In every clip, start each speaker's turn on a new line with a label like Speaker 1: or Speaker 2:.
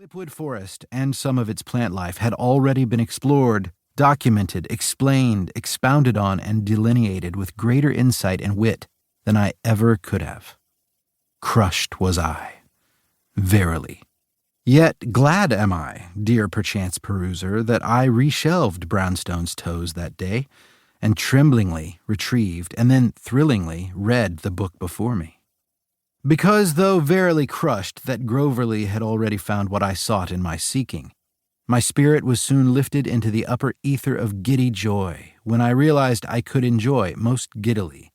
Speaker 1: Glipwood Forest and some of its plant life had already been explored, documented, explained, expounded on, and delineated with greater insight and wit than I ever could have. Crushed was I, verily. Yet glad am I, dear perchance peruser, that I reshelved Brownstone's toes that day, and tremblingly retrieved, and then thrillingly read the book before me. Because, though verily crushed that Groverly had already found what I sought in my seeking, my spirit was soon lifted into the upper ether of giddy joy when I realized I could enjoy, most giddily,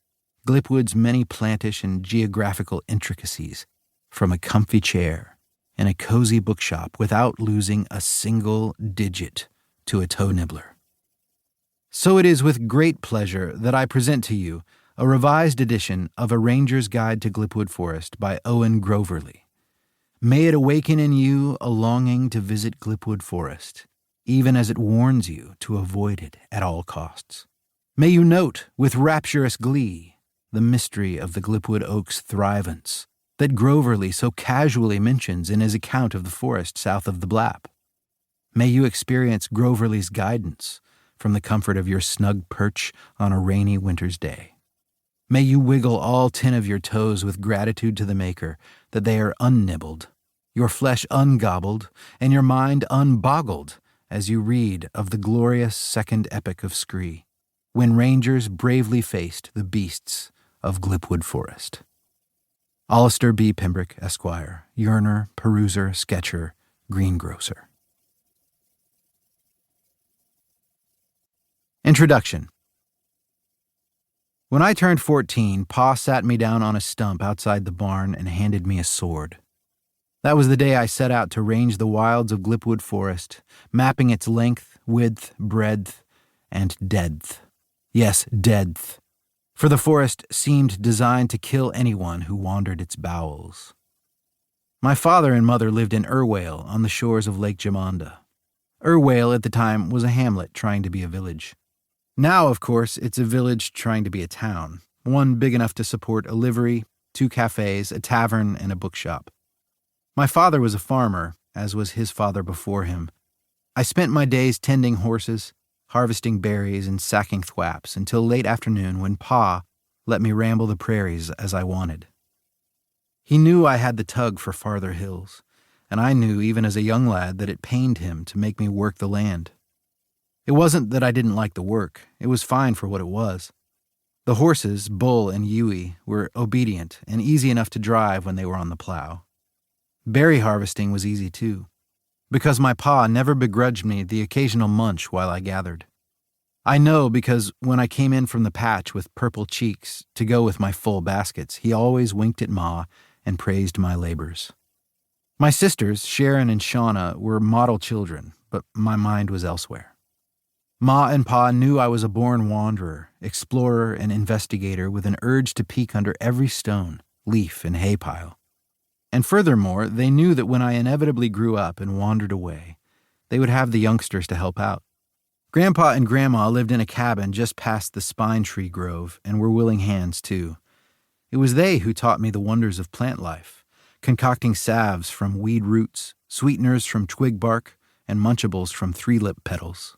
Speaker 1: Glipwood's many plantish and geographical intricacies from a comfy chair in a cozy bookshop without losing a single digit to a toe nibbler. So it is with great pleasure that I present to you a revised edition of A Ranger's Guide to Glipwood Forest by Owen Groverly. May it awaken in you a longing to visit Glipwood Forest, even as it warns you to avoid it at all costs. May you note with rapturous glee the mystery of the Glipwood oak's thrivance that Groverly so casually mentions in his account of the forest south of the Blapp. May you experience Groverly's guidance from the comfort of your snug perch on a rainy winter's day. May you wiggle all 10 of your toes with gratitude to the Maker that they are unnibbled, your flesh ungobbled, and your mind unboggled as you read of the glorious second epic of Scree, when rangers bravely faced the beasts of Glipwood Forest. Alistair B. Pembroke, Esquire, Yearner, Peruser, Sketcher, Greengrocer. Introduction. When I turned 14, Pa sat me down on a stump outside the barn and handed me a sword. That was the day I set out to range the wilds of Glipwood Forest, mapping its length, width, breadth, and depth. Yes, depth. For the forest seemed designed to kill anyone who wandered its bowels. My father and mother lived in Irwale on the shores of Lake Jamanda. Irwale at the time was a hamlet trying to be a village. Now, of course, it's a village trying to be a town, one big enough to support a livery, 2 cafes, a tavern, and a bookshop. My father was a farmer, as was his father before him. I spent my days tending horses, harvesting berries, and sacking thwaps until late afternoon when Pa let me ramble the prairies as I wanted. He knew I had the tug for farther hills, and I knew even as a young lad that it pained him to make me work the land. It wasn't that I didn't like the work. It was fine for what it was. The horses, Bull and Yui, were obedient and easy enough to drive when they were on the plow. Berry harvesting was easy too, because my pa never begrudged me the occasional munch while I gathered. I know because when I came in from the patch with purple cheeks to go with my full baskets, he always winked at Ma and praised my labors. My sisters, Sharon and Shauna, were model children, but my mind was elsewhere. Ma and Pa knew I was a born wanderer, explorer, and investigator with an urge to peek under every stone, leaf, and hay pile. And furthermore, they knew that when I inevitably grew up and wandered away, they would have the youngsters to help out. Grandpa and Grandma lived in a cabin just past the spine tree grove and were willing hands, too. It was they who taught me the wonders of plant life, concocting salves from weed roots, sweeteners from twig bark, and munchables from 3-lip petals.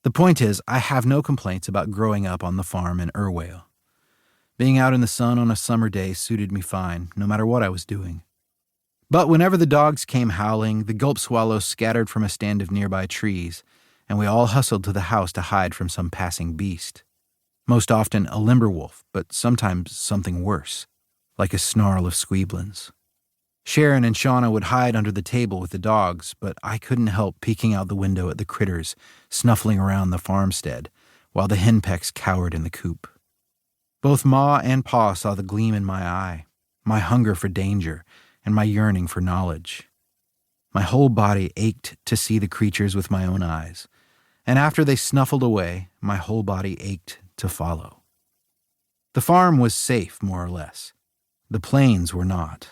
Speaker 1: The point is, I have no complaints about growing up on the farm in Irwale. Being out in the sun on a summer day suited me fine, no matter what I was doing. But whenever the dogs came howling, the gulp swallows scattered from a stand of nearby trees, and we all hustled to the house to hide from some passing beast. Most often a limber wolf, but sometimes something worse, like a snarl of squeeblins. Sharon and Shauna would hide under the table with the dogs, but I couldn't help peeking out the window at the critters snuffling around the farmstead, while the henpecks cowered in the coop. Both Ma and Pa saw the gleam in my eye, my hunger for danger, and my yearning for knowledge. My whole body ached to see the creatures with my own eyes, and after they snuffled away, my whole body ached to follow. The farm was safe, more or less. The plains were not.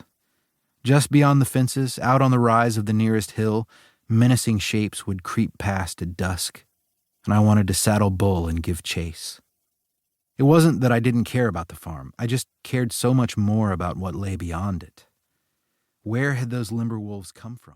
Speaker 1: Just beyond the fences, out on the rise of the nearest hill, menacing shapes would creep past at dusk, and I wanted to saddle Bull and give chase. It wasn't that I didn't care about the farm. I just cared so much more about what lay beyond it. Where had those limber wolves come from?